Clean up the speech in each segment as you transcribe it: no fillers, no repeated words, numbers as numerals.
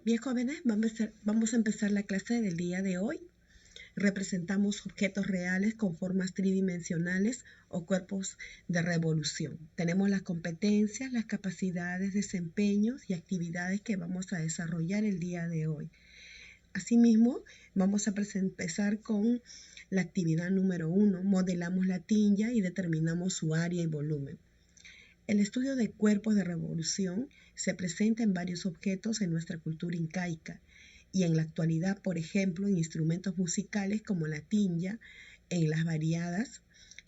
Bien, jóvenes, vamos a empezar la clase del día de hoy. Representamos objetos reales con formas tridimensionales o cuerpos de revolución. Tenemos las competencias, las capacidades, desempeños y actividades que vamos a desarrollar el día de hoy. Asimismo, vamos a empezar con la actividad número 1. Modelamos la tilla y determinamos su área y volumen. El estudio de cuerpos de revolución se presenta en varios objetos en nuestra cultura incaica y en la actualidad, por ejemplo, en instrumentos musicales como la tilla, en las variadas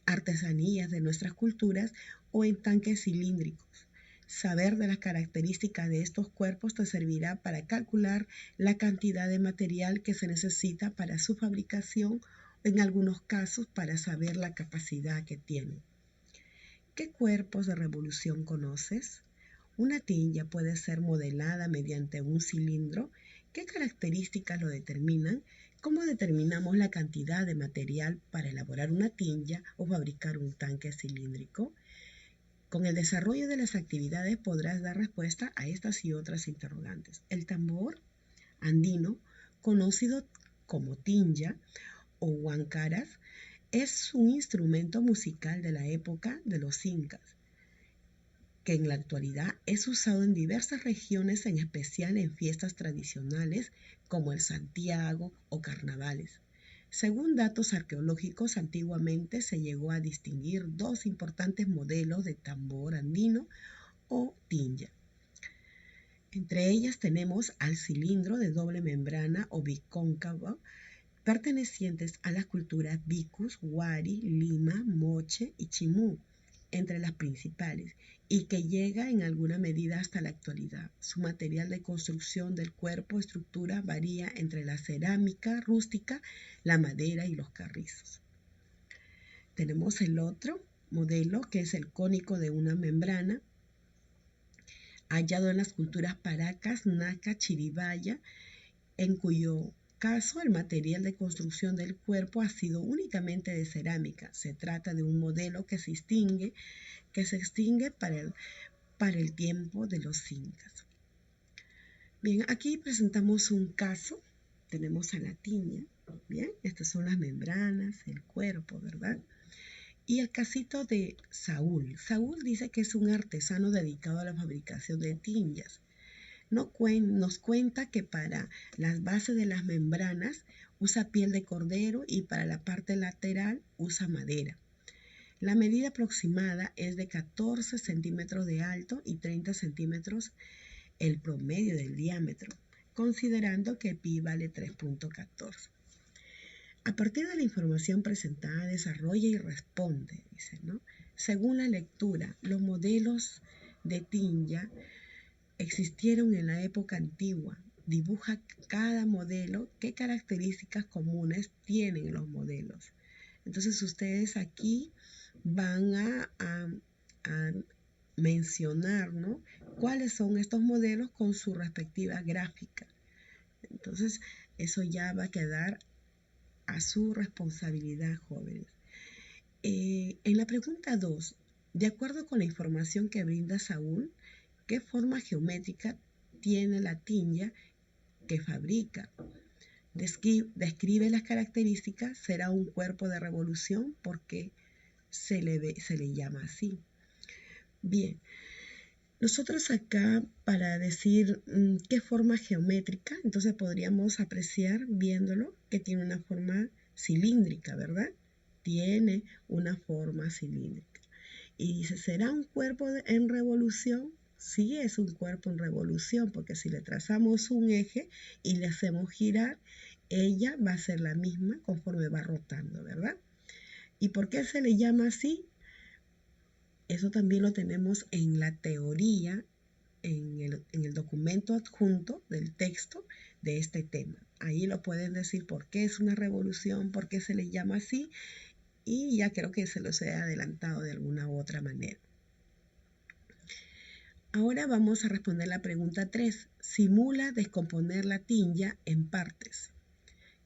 artesanías de nuestras culturas o en tanques cilíndricos. Saber de las características de estos cuerpos te servirá para calcular la cantidad de material que se necesita para su fabricación o en algunos casos para saber la capacidad que tienen. ¿Qué cuerpos de revolución conoces? Una tilla puede ser modelada mediante un cilindro. ¿Qué características lo determinan? ¿Cómo determinamos la cantidad de material para elaborar una tilla o fabricar un tanque cilíndrico? Con el desarrollo de las actividades podrás dar respuesta a estas y otras interrogantes. El tambor andino, conocido como tinja o huancaras, es un instrumento musical de la época de los incas, que en la actualidad es usado en diversas regiones, en especial en fiestas tradicionales como el Santiago o carnavales. Según datos arqueológicos, antiguamente se llegó a distinguir dos importantes modelos de tambor andino o tinja. Entre ellas tenemos al cilindro de doble membrana o bicóncavo, pertenecientes a las culturas Vicus, Wari, Lima, Moche y Chimú, entre las principales, y que llega en alguna medida hasta la actualidad. Su material de construcción del cuerpo, estructura, varía entre la cerámica rústica, la madera y los carrizos. Tenemos el otro modelo, que es el cónico de una membrana, hallado en las culturas Paracas, Naca, Chiribaya, en cuyo caso el material de construcción del cuerpo ha sido únicamente de cerámica. Se trata de un modelo que se extingue para el tiempo de los incas. Bien, aquí presentamos un caso. Tenemos a la tiña. Bien, estas son las membranas, el cuerpo, ¿verdad? Y el casito de Saúl. Saúl dice que es un artesano dedicado a la fabricación de tinjas. Nos cuenta que para las bases de las membranas usa piel de cordero y para la parte lateral usa madera. La medida aproximada es de 14 centímetros de alto y 30 centímetros el promedio del diámetro, considerando que pi vale 3.14. A partir de la información presentada, desarrolla y responde, dice, ¿no? Según la lectura, los modelos de tinja existieron en la época antigua. Dibuja cada modelo qué características comunes tienen los modelos. Entonces ustedes aquí van a mencionar, ¿no?, cuáles son estos modelos con su respectiva gráfica. Entonces eso ya va a quedar a su responsabilidad, jóvenes. En la pregunta 2, de acuerdo con la información que brinda Saúl, ¿qué forma geométrica tiene la tinja que fabrica? Describe las características. Será un cuerpo de revolución porque se le llama así. Bien, nosotros acá para decir qué forma geométrica, entonces podríamos apreciar viéndolo que tiene una forma cilíndrica, ¿verdad? Tiene una forma cilíndrica. Y dice, ¿será un cuerpo en revolución? Sí, es un cuerpo en revolución, porque si le trazamos un eje y le hacemos girar, ella va a ser la misma conforme va rotando, ¿verdad? ¿Y por qué se le llama así? Eso también lo tenemos en la teoría, en el documento adjunto del texto de este tema. Ahí lo pueden decir por qué es una revolución, por qué se le llama así, y ya creo que se los he adelantado de alguna u otra manera. Ahora vamos a responder la pregunta 3. Simula descomponer la tinja en partes.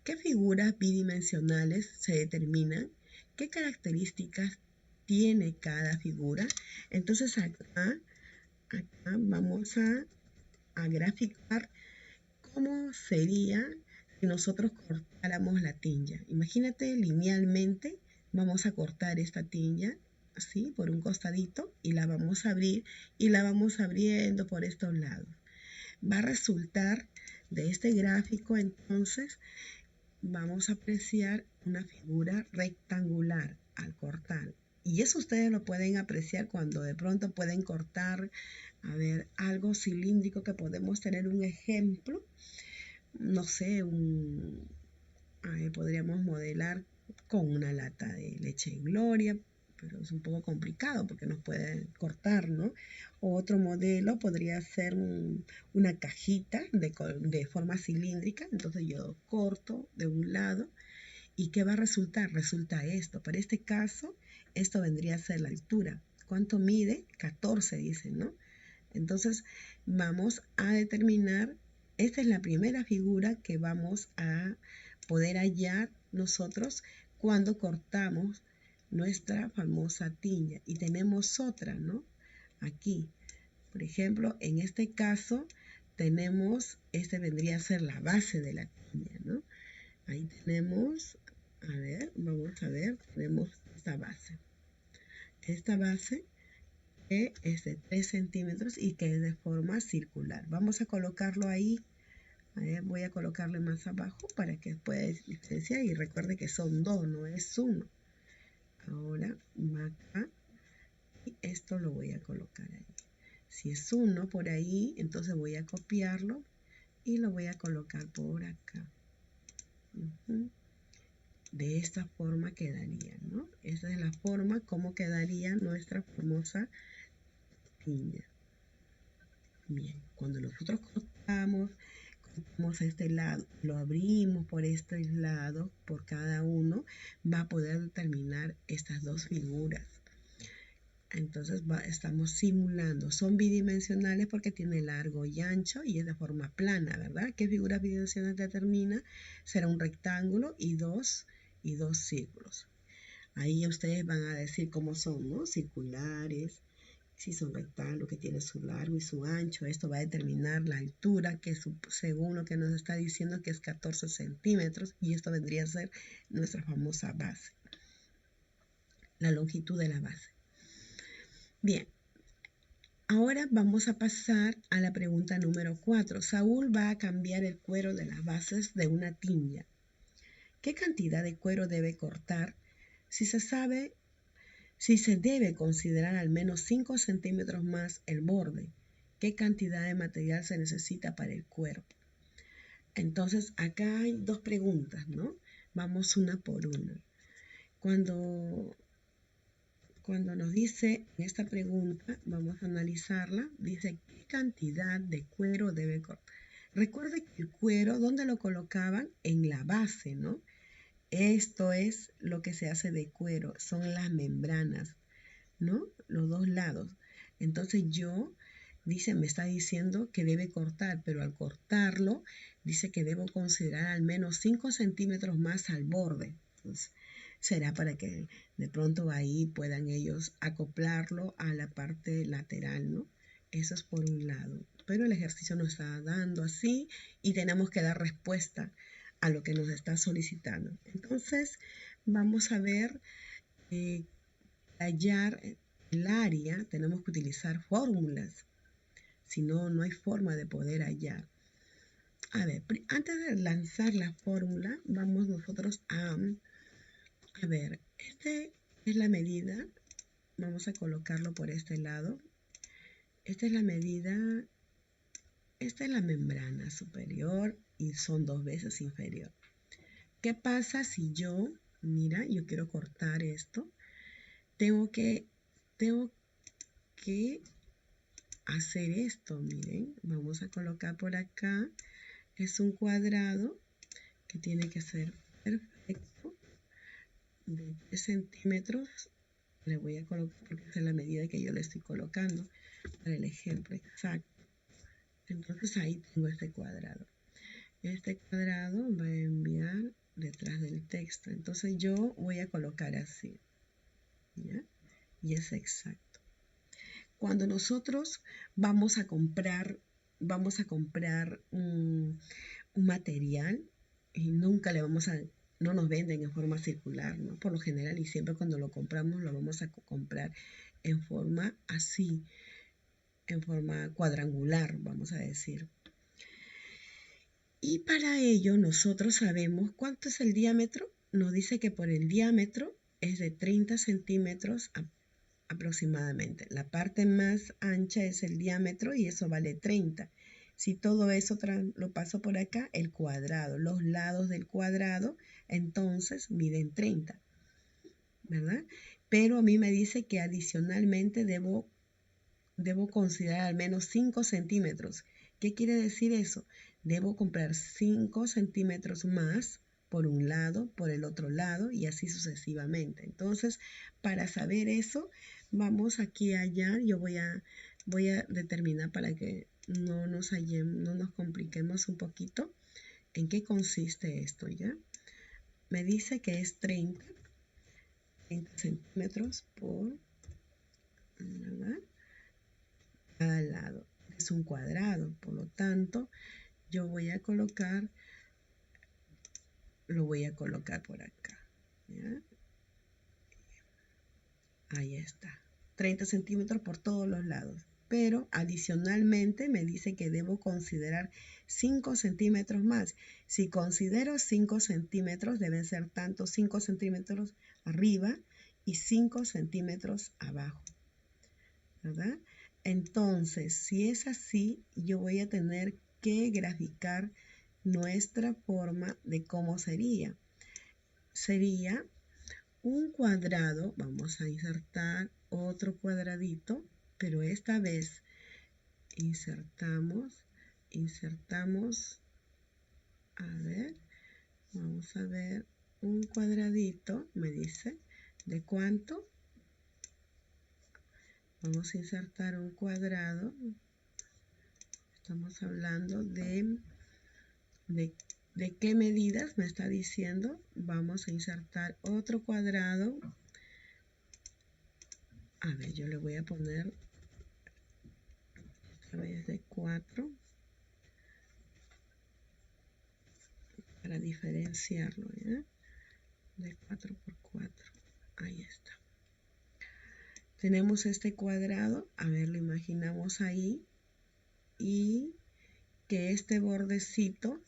¿Qué figuras bidimensionales se determinan? ¿Qué características tiene cada figura? Entonces acá vamos a graficar ¿cómo sería si nosotros cortáramos la tinja? Imagínate linealmente, vamos a cortar esta tinja así por un costadito y la vamos a abrir y la vamos abriendo por estos lados. Va a resultar de este gráfico, entonces vamos a apreciar una figura rectangular al cortar. Y eso ustedes lo pueden apreciar cuando de pronto pueden cortar, a ver, algo cilíndrico, que podemos tener un ejemplo, no sé, podríamos modelar con una lata de leche en Gloria, pero es un poco complicado porque nos puede cortar, ¿no? O otro modelo podría ser una cajita de forma cilíndrica, entonces yo corto de un lado. ¿Y qué va a resultar? Resulta esto. Para este caso, esto vendría a ser la altura. ¿Cuánto mide? 14, dicen, ¿no? Entonces, vamos a determinar, esta es la primera figura que vamos a poder hallar nosotros cuando cortamos nuestra famosa tinja. Y tenemos otra, ¿no? Aquí, por ejemplo, en este caso, tenemos, este vendría a ser la base de la tinja, ¿no? Ahí tenemos, a ver, vamos a ver, tenemos esta base. Esta base que es de 3 centímetros y que es de forma circular. Vamos a colocarlo ahí. A ver, voy a colocarle más abajo para que pueda diferenciar y recuerde que son dos, no es uno. Ahora va acá y esto lo voy a colocar ahí. Si es uno por ahí, entonces voy a copiarlo y lo voy a colocar por acá. De esta forma quedaría, ¿no? Esa es la forma como quedaría nuestra famosa tinja. Bien, cuando nosotros cortamos este lado, lo abrimos por este lado, por cada uno, va a poder determinar estas dos figuras. Entonces estamos simulando, son bidimensionales porque tiene largo y ancho y es de forma plana, ¿verdad? ¿Qué figura bidimensional determina? Será un rectángulo y dos círculos. Ahí ustedes van a decir cómo son, ¿no? Circulares, si son rectángulos, que tiene su largo y su ancho. Esto va a determinar la altura, que según lo que nos está diciendo, que es 14 centímetros, y esto vendría a ser nuestra famosa base, la longitud de la base. Bien, ahora vamos a pasar a la pregunta número 4. Saúl va a cambiar el cuero de las bases de una tinja. ¿Qué cantidad de cuero debe cortar? Si se debe considerar al menos 5 centímetros más el borde, ¿qué cantidad de material se necesita para el cuerpo? Entonces, acá hay dos preguntas, ¿no? Vamos una por una. Cuando nos dice en esta pregunta, vamos a analizarla, dice ¿qué cantidad de cuero debe cortar? Recuerde que el cuero, ¿dónde lo colocaban? En la base, ¿no? Esto es lo que se hace de cuero, son las membranas, ¿no? Los dos lados. Entonces me está diciendo que debe cortar, pero al cortarlo, dice que debo considerar al menos 5 centímetros más al borde. Entonces, será para que de pronto ahí puedan ellos acoplarlo a la parte lateral, ¿no? Eso es por un lado. Pero el ejercicio nos está dando así y tenemos que dar respuesta a lo que nos está solicitando. Entonces, vamos a ver, hallar el área, tenemos que utilizar fórmulas. Si no, no hay forma de poder hallar. A ver, antes de lanzar la fórmula, vamos nosotros a ver, esta es la medida. Vamos a colocarlo por este lado. Esta es la medida. Esta es la membrana superior y son 2 veces inferior. ¿Qué pasa si yo quiero cortar esto? Tengo que hacer esto, miren, vamos a colocar por acá, es un cuadrado que tiene que ser perfecto, de 3 centímetros, le voy a colocar porque esa es la medida que yo le estoy colocando para el ejemplo exacto. Entonces ahí tengo este cuadrado. Este cuadrado va a enviar detrás del texto, entonces yo voy a colocar así, ¿ya? Y es exacto. Cuando nosotros vamos a comprar vamos a comprar un material y nunca le vamos a, no nos venden en forma circular, ¿no? Por lo general, y siempre cuando lo compramos lo vamos a comprar en forma así, en forma cuadrangular, vamos a decir. Y para ello nosotros sabemos cuánto es el diámetro. Nos dice que por el diámetro es de 30 centímetros aproximadamente. La parte más ancha es el diámetro y eso vale 30. Si todo eso lo paso por acá, el cuadrado, los lados del cuadrado, entonces miden 30, ¿verdad? Pero a mí me dice que adicionalmente debo considerar al menos 5 centímetros. ¿Qué quiere decir eso? Debo comprar 5 centímetros más por un lado, por el otro lado y así sucesivamente. Entonces, para saber eso, vamos aquí allá. Yo voy a determinar para que no nos compliquemos un poquito en qué consiste esto, ¿ya? Me dice que es 30 centímetros por, ¿verdad?, cada lado. Es un cuadrado, por lo tanto, yo voy a colocar, lo voy a colocar por acá, ¿ya? Ahí está, 30 centímetros por todos los lados. Pero adicionalmente me dice que debo considerar 5 centímetros más. Si considero 5 centímetros, deben ser tanto 5 centímetros arriba y 5 centímetros abajo, ¿verdad? Entonces, si es así, yo voy a tener que graficar nuestra forma de cómo sería. Sería un cuadrado, vamos a insertar otro cuadradito, pero esta vez insertamos, a ver, vamos a ver, un cuadradito, me dice, ¿de cuánto? Vamos a insertar un cuadrado. Estamos hablando de qué medidas me está diciendo. Vamos a insertar otro cuadrado. A ver, yo le voy a poner esta vez de 4 para diferenciarlo, ¿ya? De 4 por 4. Ahí está. Tenemos este cuadrado. A ver, lo imaginamos ahí. Y que este bordecito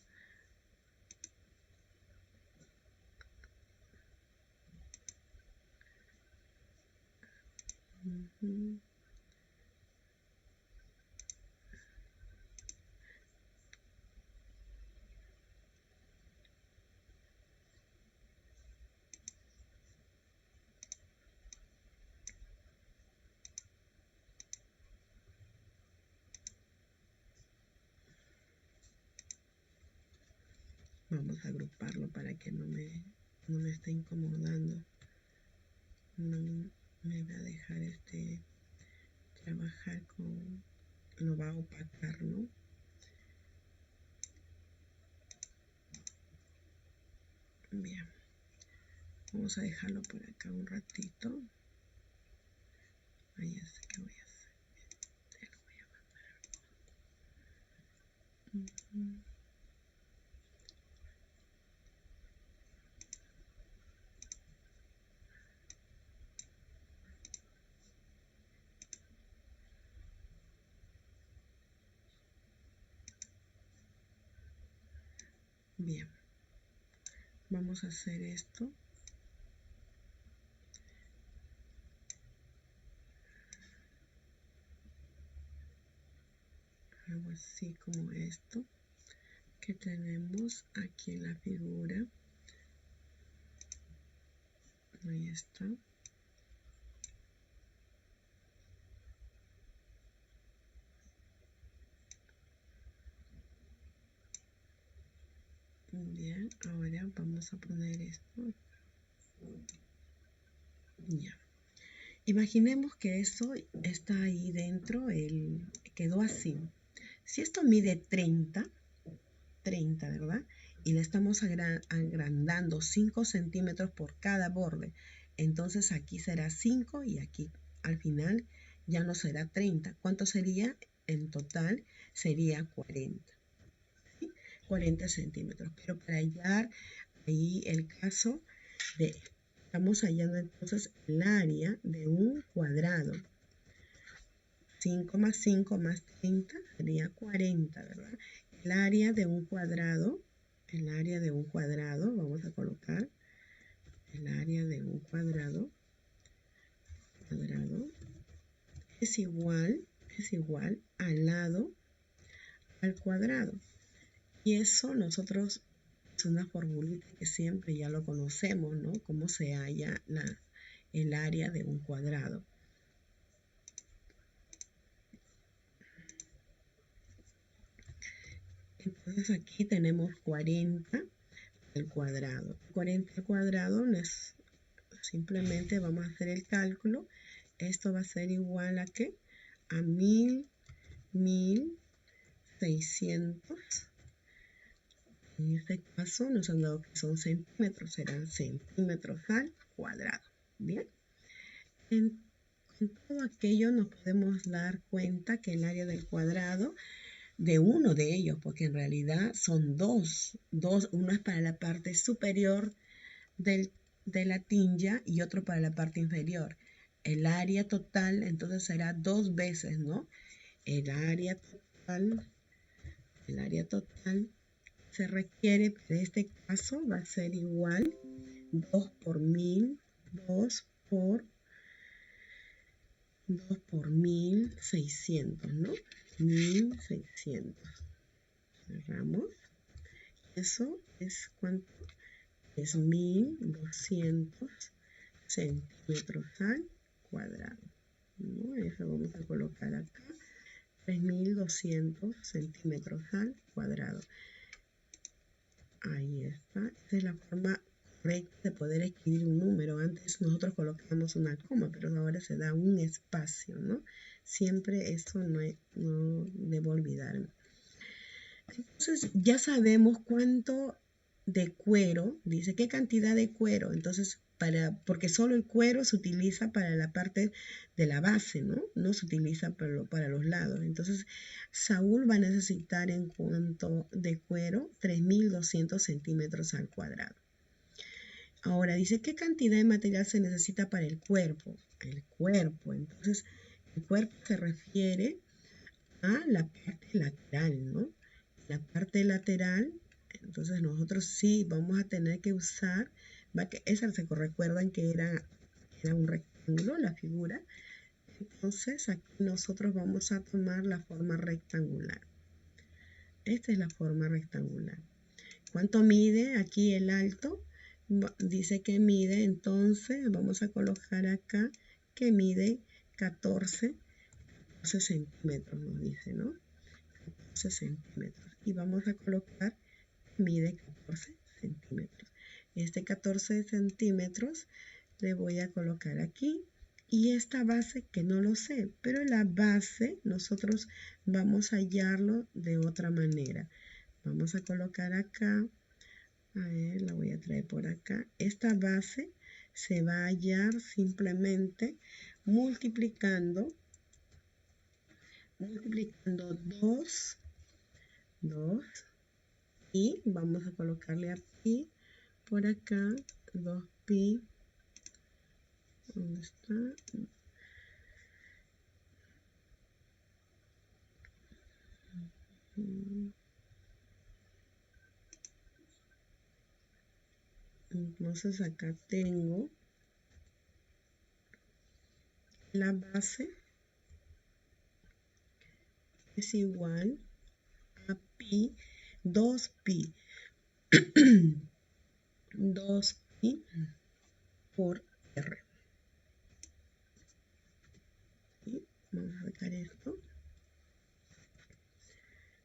vamos a agruparlo para que no me esté incomodando. No me va a dejar trabajar con, lo va a opacar, ¿no? Bien, vamos a dejarlo por acá un ratito. Ahí ya sé qué voy a hacer. Te lo voy a mandar. Bien, vamos a hacer esto. Algo así como esto que tenemos aquí en la figura. Ahí está. Bien, ahora vamos a poner esto. Ya. Imaginemos que eso está ahí dentro, quedó así. Si esto mide 30, ¿verdad? Y le estamos agrandando 5 centímetros por cada borde. Entonces aquí será 5 y aquí al final ya no será 30. ¿Cuánto sería? en total sería 40. ¿Sí? 40 centímetros. Pero para hallar ahí el caso de, estamos hallando entonces el área de un cuadrado. 5 más 5 más 30 sería 40, ¿verdad? El área de un cuadrado, vamos a colocar el área de un cuadrado es igual al lado al cuadrado. Y eso nosotros, es una formulita que siempre ya lo conocemos, ¿no? Cómo se halla el área de un cuadrado. Entonces aquí tenemos 40 al cuadrado. 40 al cuadrado es, simplemente vamos a hacer el cálculo. Esto va a ser igual a ¿qué? A 1600. En este caso nos han dado que son centímetros, serán centímetros al cuadrado. Bien. En todo aquello nos podemos dar cuenta que el área del cuadrado de uno de ellos, porque en realidad son dos, uno es para la parte superior de la tinja y otro para la parte inferior. El área total entonces será 2 veces, ¿no? El área total se requiere, para este caso va a ser igual 2 por 1000, 2 por 1600, ¿no? 1600. Cerramos. Eso es ¿cuánto? Es 1200 centímetros al cuadrado, ¿no? Eso vamos a colocar acá. 3200 centímetros al cuadrado. Ahí está. Esa es la forma correcta de poder escribir un número. Antes nosotros colocamos una coma, pero ahora se da un espacio, ¿no? Siempre eso no debo olvidarme. Entonces ya sabemos cuánto de cuero, dice qué cantidad de cuero, entonces porque solo el cuero se utiliza para la parte de la base, ¿no? No se utiliza para los lados. Entonces Saúl va a necesitar en cuanto de cuero 3200 centímetros al cuadrado. Ahora dice qué cantidad de material se necesita para el cuerpo. El cuerpo, entonces el cuerpo se refiere a la parte lateral, ¿no? La parte lateral, entonces nosotros sí vamos a tener que usar, esa se recuerdan que era un rectángulo, la figura. Entonces aquí nosotros vamos a tomar la forma rectangular. Esta es la forma rectangular. ¿Cuánto mide aquí el alto? Dice que mide, entonces vamos a colocar acá que mide 14 centímetros, nos dice, ¿no? 14 centímetros. Y vamos a colocar mide 14 centímetros. Este 14 centímetros le voy a colocar aquí. Y esta base que no lo sé, pero la base nosotros vamos a hallarlo de otra manera. Vamos a colocar acá. A ver, la voy a traer por acá. Esta base se va a hallar simplemente multiplicando 2 y vamos a colocarle a pi por acá, 2pi, ¿dónde está? Entonces acá tengo la base es igual a pi, 2pi, 2pi por r. ¿Sí? Vamos a sacar esto.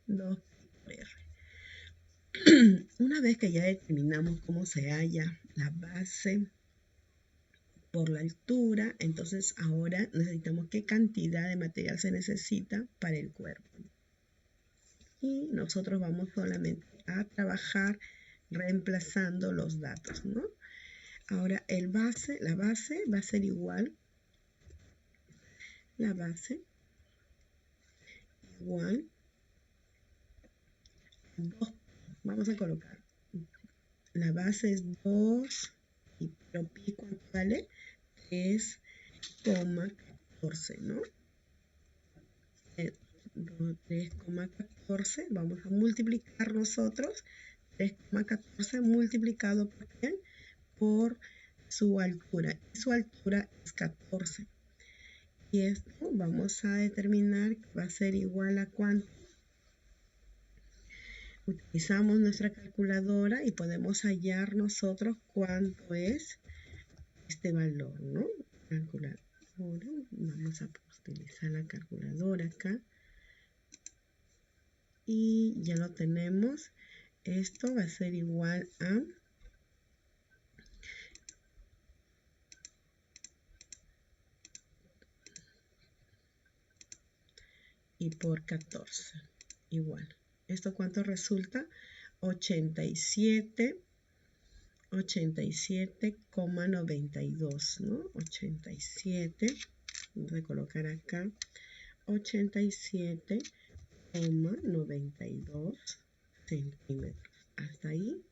2pi por r. Una vez que ya determinamos cómo se halla la base por la altura, entonces ahora necesitamos qué cantidad de material se necesita para el cuerpo. Y nosotros vamos solamente a trabajar reemplazando los datos, ¿no? Ahora la base va a ser igual, la base igual 2. Vamos a colocar. La base es 2, pero pi, ¿cuánto vale? 3,14, ¿no? 3,14. Vamos a multiplicar nosotros. 3,14 multiplicado por ¿quién? Por su altura. Y su altura es 14. Y esto vamos a determinar que va a ser igual a ¿cuánto? Utilizamos nuestra calculadora y podemos hallar nosotros cuánto es este valor, ¿no? Calculadora. Vamos a utilizar la calculadora acá. Y ya lo tenemos. Esto va a ser igual a y por 14 igual. ¿Esto cuánto resulta? 87,92, ¿no? 87, vamos a colocar acá 87,92 centímetros. Hasta ahí.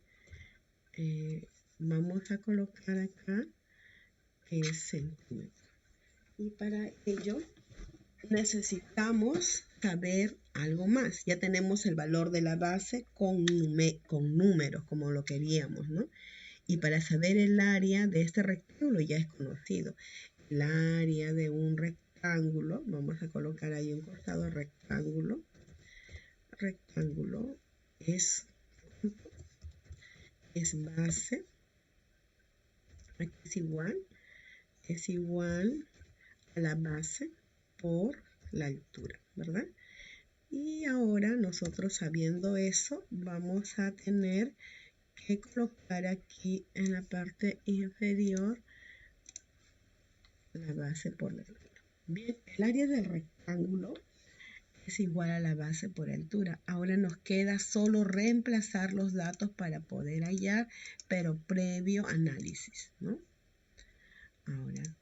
Vamos a colocar acá el centímetro. Y para ello necesitamos saber algo más. Ya tenemos el valor de la base con números, como lo queríamos, ¿no? Y para saber el área de este rectángulo ya es conocido. El área de un rectángulo, vamos a colocar ahí un costado rectángulo. Rectángulo es base. Aquí es igual a la base por la altura, ¿verdad? Y ahora nosotros sabiendo eso, vamos a tener que colocar aquí en la parte inferior la base por la altura. Bien, el área del rectángulo es igual a la base por altura. Ahora nos queda solo reemplazar los datos para poder hallar, pero previo análisis, ¿no? Ahora,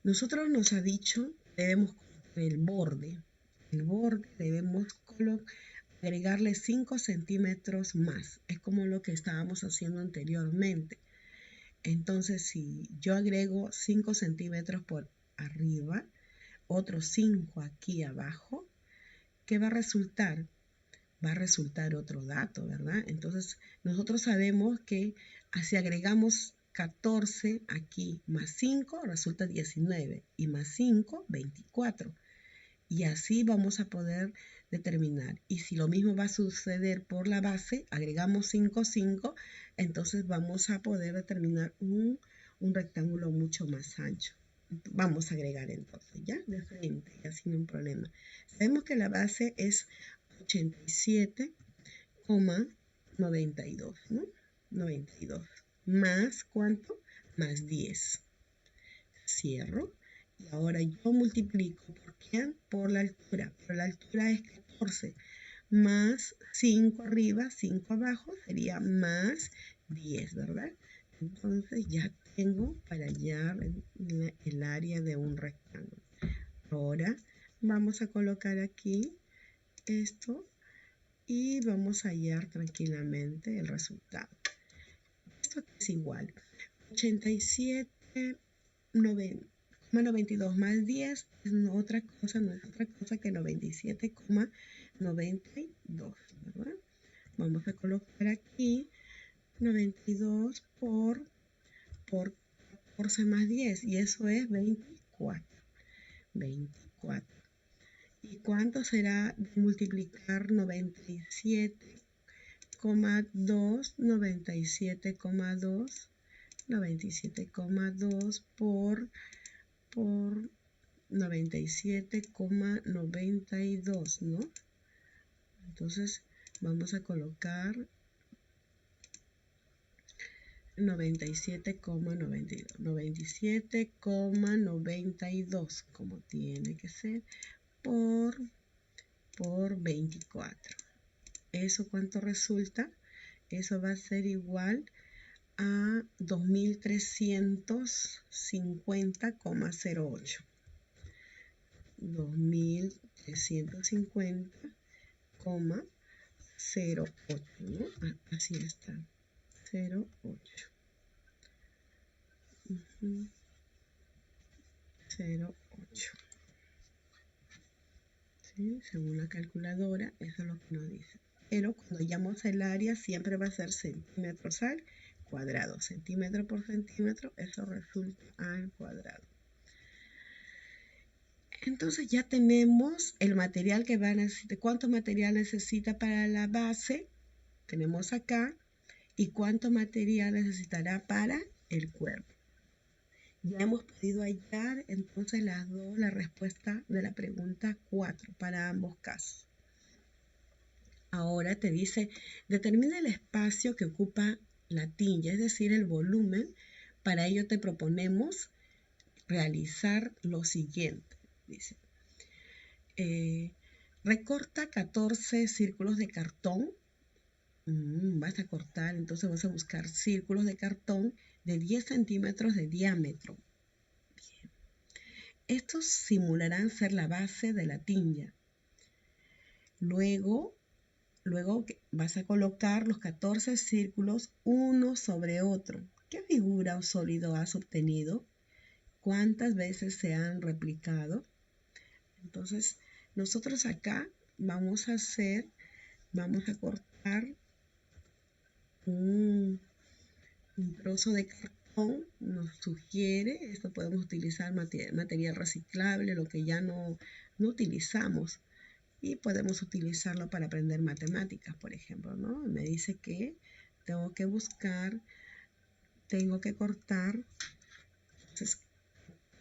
nosotros nos ha dicho, debemos el borde debemos agregarle 5 centímetros más. Es como lo que estábamos haciendo anteriormente. Entonces, si yo agrego 5 centímetros por arriba, otros 5 aquí abajo, ¿qué va a resultar? Va a resultar otro dato, ¿verdad? Entonces, nosotros sabemos que si agregamos 14 aquí más 5 resulta 19 y más 5, 24. Y así vamos a poder determinar. Y si lo mismo va a suceder por la base, agregamos 5, 5, entonces vamos a poder determinar un rectángulo mucho más ancho. Vamos a agregar entonces, ¿ya? De frente, ya sin un problema. Sabemos que la base es 87,92, ¿no? 92. ¿Más cuánto? Más 10. Cierro. Y ahora yo multiplico, ¿por qué? Por la altura. Por la altura es 14. Más 5 arriba, 5 abajo, sería más 10, ¿verdad? Entonces ya tengo para hallar el área de un rectángulo. Ahora vamos a colocar aquí esto y vamos a hallar tranquilamente el resultado. Esto es igual. 87,92 más 10 no es otra cosa que 97,92, ¿verdad? Vamos a colocar aquí 92 por 14 más 10 y eso es 24. 24. ¿Y cuánto será de multiplicar 97,2? 97,2 por 97,92, ¿no? Entonces vamos a colocar 97,92. 97,92 como tiene que ser por 24. ¿Eso cuánto resulta? Eso va a ser igual a 2350,08. 2350 0,08, ¿no? Así está, 0,8. 0,8. ¿Sí? Según la calculadora, eso es lo que nos dice. Pero cuando llamamos el área, siempre va a ser centímetros al cuadrado. Centímetro por centímetro, eso resulta al cuadrado. Entonces ya tenemos el material que va a necesitar. ¿Cuánto material necesita para la base? Tenemos acá. ¿Y cuánto material necesitará para el cuerpo? Ya hemos podido hallar entonces la respuesta de la pregunta 4 para ambos casos. Ahora te dice, determina el espacio que ocupa la tilla, es decir, el volumen. Para ello te proponemos realizar lo siguiente. Dice, recorta 14 círculos de cartón. Vas a cortar, entonces vas a buscar círculos de cartón de 10 centímetros de diámetro. Bien. Estos simularán ser la base de la tilla. Luego vas a colocar los 14 círculos uno sobre otro. ¿Qué figura o sólido has obtenido? ¿Cuántas veces se han replicado? Entonces, nosotros acá vamos a cortar un trozo de cartón, nos sugiere, esto podemos utilizar material reciclable, lo que ya no utilizamos, y podemos utilizarlo para aprender matemáticas, por ejemplo, ¿no? Me dice que tengo que cortar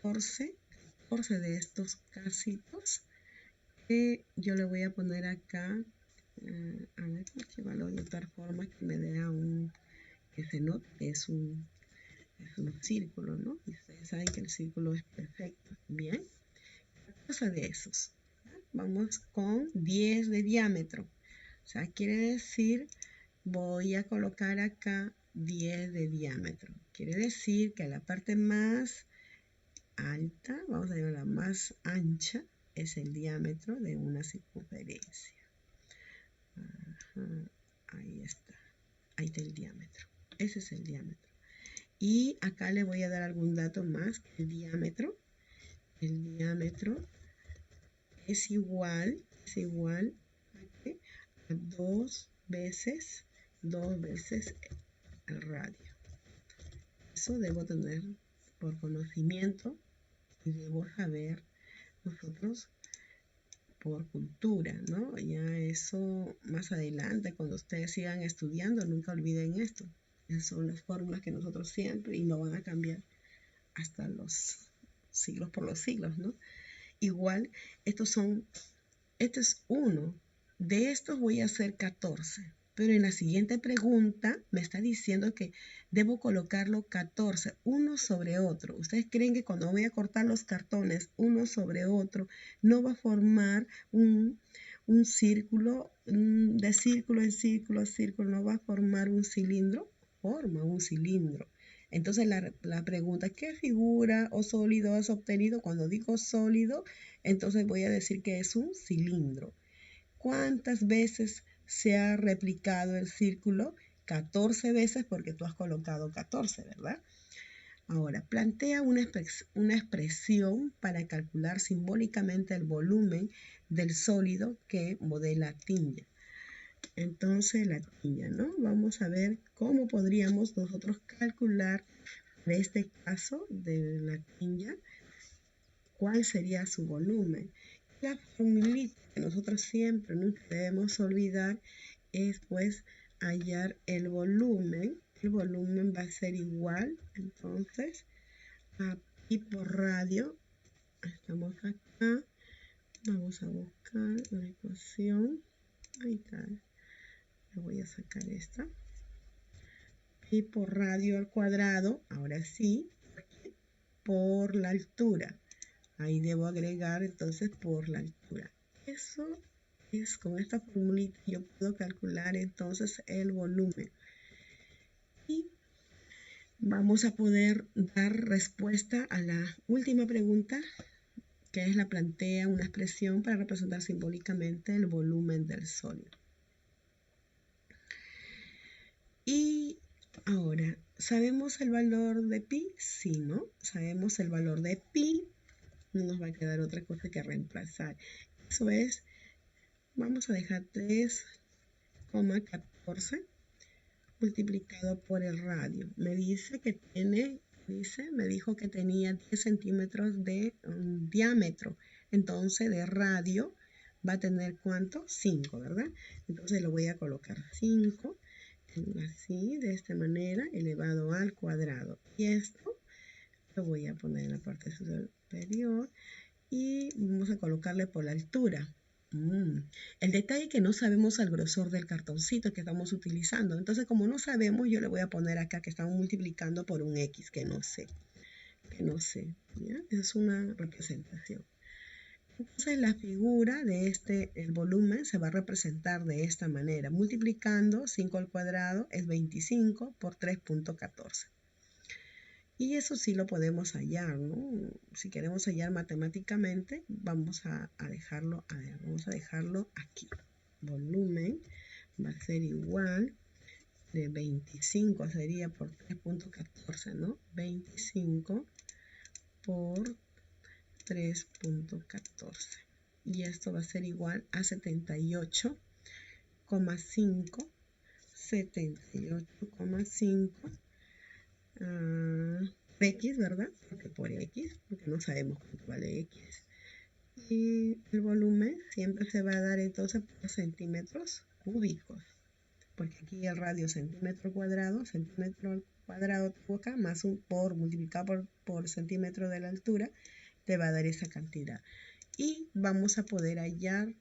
14 de estos casitos que yo le voy a poner acá, a ver, archivarlo de tal forma que me dé que se note que es un círculo, ¿no? Y ustedes saben que el círculo es perfecto. Bien, 14 de esos. Vamos con 10 de diámetro. O sea, quiere decir, voy a colocar acá 10 de diámetro. Quiere decir que la parte más alta, vamos a llamar la más ancha, es el diámetro de una circunferencia. Ajá, ahí está. Ahí está el diámetro. Ese es el diámetro. Y acá le voy a dar algún dato más. El diámetro es igual a 2 veces el radio. Eso debo tener por conocimiento y debo saber nosotros por cultura, ¿no? Ya eso más adelante, cuando ustedes sigan estudiando, nunca olviden esto. Esas son las fórmulas que nosotros siempre, y no van a cambiar hasta los siglos por los siglos, ¿no? Igual, este es uno. De estos voy a hacer 14. Pero en la siguiente pregunta me está diciendo que debo colocarlo 14, uno sobre otro. ¿Ustedes creen que cuando voy a cortar los cartones uno sobre otro no va a formar un círculo, de círculo en círculo, no va a formar un cilindro? Forma un cilindro. Entonces la pregunta, ¿qué figura o sólido has obtenido? Cuando digo sólido, entonces voy a decir que es un cilindro. ¿Cuántas veces se ha replicado el círculo? 14 veces, porque tú has colocado 14, ¿verdad? Ahora, plantea una expresión para calcular simbólicamente el volumen del sólido que modela tilla. Entonces, la tilla, ¿no? Vamos a ver cómo podríamos nosotros calcular, en este caso de la tilla, cuál sería su volumen. La formulita que nosotros siempre nunca debemos olvidar es pues hallar el volumen. El volumen va a ser igual entonces a pi por radio. Estamos acá, vamos a buscar la ecuación. Ahí está, le voy a sacar esta. Pi por radio al cuadrado, ahora sí, por la altura. Ahí debo agregar entonces por la altura. Eso es, con esta formulita yo puedo calcular entonces el volumen. Y vamos a poder dar respuesta a la última pregunta que es la plantea una expresión para representar simbólicamente el volumen del sólido. Y ahora, ¿sabemos el valor de pi? Sí, ¿no? Sabemos el valor de pi. No nos va a quedar otra cosa que reemplazar. Eso es, vamos a dejar 3,14 multiplicado por el radio. Me dijo que tenía 10 centímetros de diámetro. Entonces, de radio va a tener ¿cuánto? 5, ¿verdad? Entonces lo voy a colocar 5, así, de esta manera, elevado al cuadrado. Y esto lo voy a poner en la parte superior y vamos a colocarle por la altura. El detalle es que no sabemos el grosor del cartoncito que estamos utilizando. Entonces, como no sabemos, yo le voy a poner acá que estamos multiplicando por un X, que no sé. ¿Ya? Es una representación. Entonces, la figura de el volumen se va a representar de esta manera. Multiplicando 5 al cuadrado es 25 por 3,14. Y eso sí lo podemos hallar, ¿no? Si queremos hallar matemáticamente, vamos a dejarlo aquí. Volumen va a ser igual de 25, sería por 3,14, ¿no? 25 por 3,14. Y esto va a ser igual a 78,5. 78,5. X, ¿verdad? Porque no sabemos cuánto vale X. Y el volumen siempre se va a dar entonces por centímetros cúbicos, porque aquí el radio centímetro cuadrado acá, más un por multiplicado por centímetro de la altura, te va a dar esa cantidad. Y vamos a poder hallar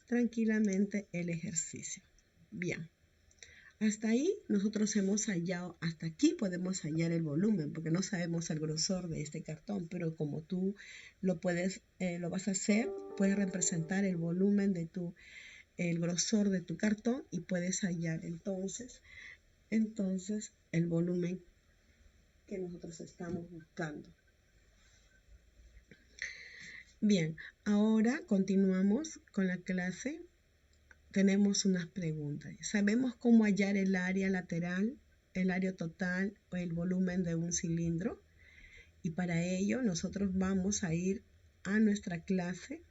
tranquilamente el ejercicio. Bien. Hasta ahí nosotros hemos hallado, hasta aquí podemos hallar el volumen, porque no sabemos el grosor de este cartón, pero como tú lo vas a hacer, puedes representar el volumen el grosor de tu cartón y puedes hallar entonces el volumen que nosotros estamos buscando. Bien, ahora continuamos con la clase. Tenemos unas preguntas. ¿Sabemos cómo hallar el área lateral, el área total o el volumen de un cilindro? Y para ello nosotros vamos a ir a nuestra clase,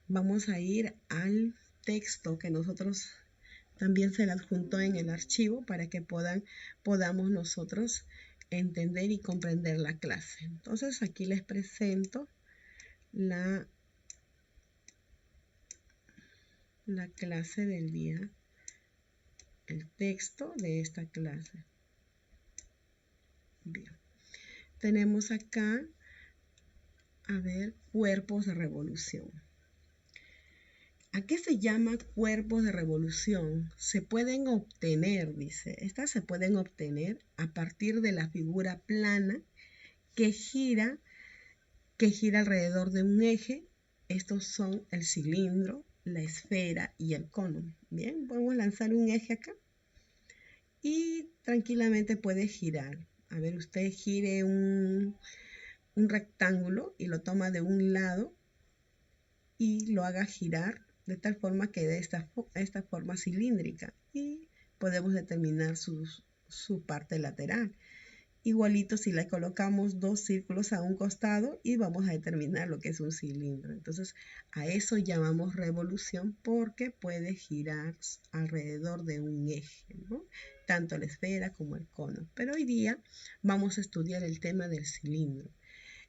vamos a ir al texto que nosotros también se le adjuntó en el archivo para que podamos nosotros entender y comprender la clase. Entonces aquí les presento la clase del día, el texto de esta clase. Bien, tenemos acá, cuerpos de revolución. ¿A qué se llama cuerpos de revolución? Se pueden obtener, dice, estas se pueden obtener a partir de la figura plana que gira alrededor de un eje. Estos son el cilindro, la esfera y el cono. Bien, podemos lanzar un eje acá y tranquilamente puede girar. A ver, usted gire un rectángulo y lo toma de un lado y lo haga girar de tal forma que dé esta forma cilíndrica y podemos determinar su parte lateral. Igualito si le colocamos 2 círculos a un costado y vamos a determinar lo que es un cilindro. Entonces a eso llamamos revolución porque puede girar alrededor de un eje, ¿no? Tanto la esfera como el cono. Pero hoy día vamos a estudiar el tema del cilindro.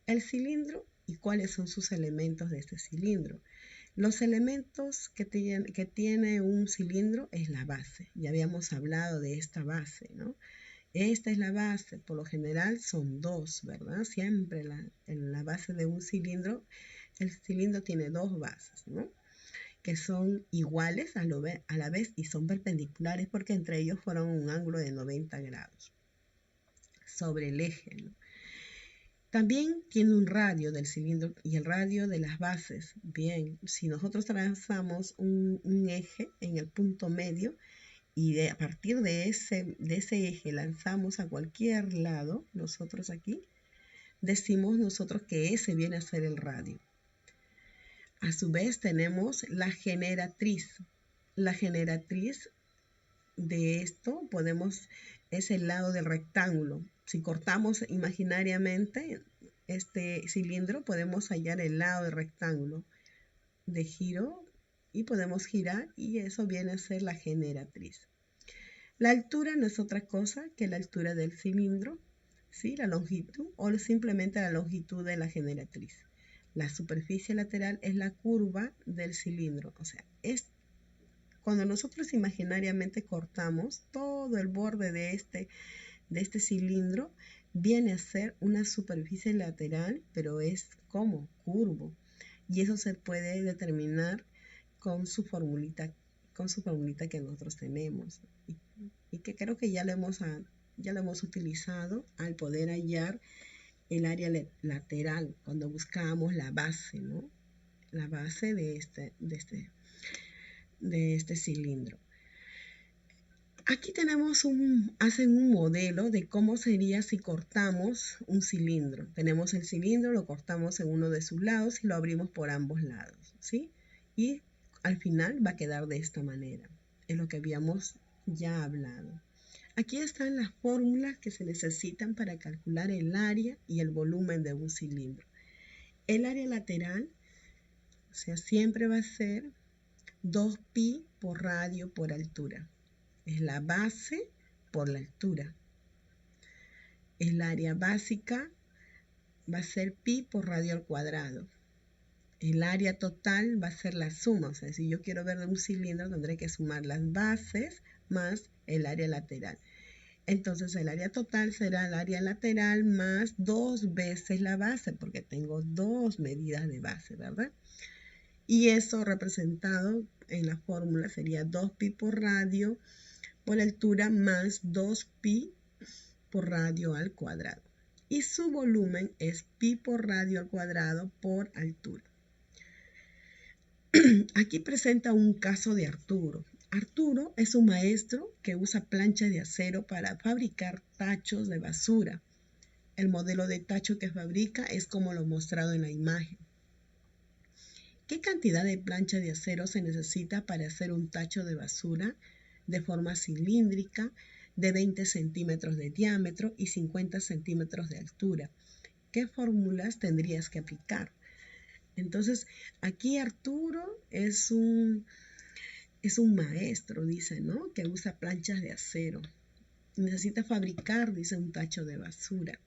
El cilindro y cuáles son sus elementos de este cilindro. Los elementos que tiene un cilindro es la base. Ya habíamos hablado de esta base, ¿no? Esta es la base, por lo general son 2, ¿verdad? Siempre en la base de un cilindro, el cilindro tiene 2 bases, ¿no? Que son iguales a la vez y son perpendiculares porque entre ellos forman un ángulo de 90 grados sobre el eje, ¿no? También tiene un radio del cilindro y el radio de las bases. Bien, si nosotros trazamos un eje en el punto medio, y a partir de ese eje lanzamos a cualquier lado, nosotros aquí, decimos nosotros que ese viene a ser el radio. A su vez tenemos la generatriz. La generatriz de esto es el lado del rectángulo. Si cortamos imaginariamente este cilindro, podemos hallar el lado del rectángulo de giro y podemos girar, y eso viene a ser la generatriz. La altura no es otra cosa que la altura del cilindro, ¿sí? La longitud, o simplemente la longitud de la generatriz. La superficie lateral es la curva del cilindro, o sea, cuando nosotros imaginariamente cortamos todo el borde de este cilindro, viene a ser una superficie lateral, pero es como curvo. Y eso se puede determinar con su formulita que nosotros tenemos. Y que creo que ya lo hemos utilizado al poder hallar el área lateral cuando buscamos la base, ¿no? La base de este cilindro. Aquí hacen un modelo de cómo sería si cortamos un cilindro. Tenemos el cilindro, lo cortamos en uno de sus lados y lo abrimos por ambos lados, ¿sí? Y al final va a quedar de esta manera. Es lo que habíamos ya hablado. Aquí están las fórmulas que se necesitan para calcular el área y el volumen de un cilindro. El área lateral, o sea, siempre va a ser 2pi por radio por altura. Es la base por la altura. El área básica va a ser pi por radio al cuadrado. El área total va a ser la suma. O sea, si yo quiero ver de un cilindro, tendré que sumar las bases más el área lateral. Entonces el área total será el área lateral más 2 veces la base, porque tengo 2 medidas de base, ¿verdad? Y eso representado en la fórmula sería 2pi por radio por altura más 2pi por radio al cuadrado. Y su volumen es pi por radio al cuadrado por altura. Aquí presenta un caso de Arturo. Arturo es un maestro que usa planchas de acero para fabricar tachos de basura. El modelo de tacho que fabrica es como lo mostrado en la imagen. ¿Qué cantidad de plancha de acero se necesita para hacer un tacho de basura de forma cilíndrica de 20 centímetros de diámetro y 50 centímetros de altura? ¿Qué fórmulas tendrías que aplicar? Entonces, aquí Arturo es un maestro, dice, ¿no? Que usa planchas de acero. Necesita fabricar, dice, un tacho de basura.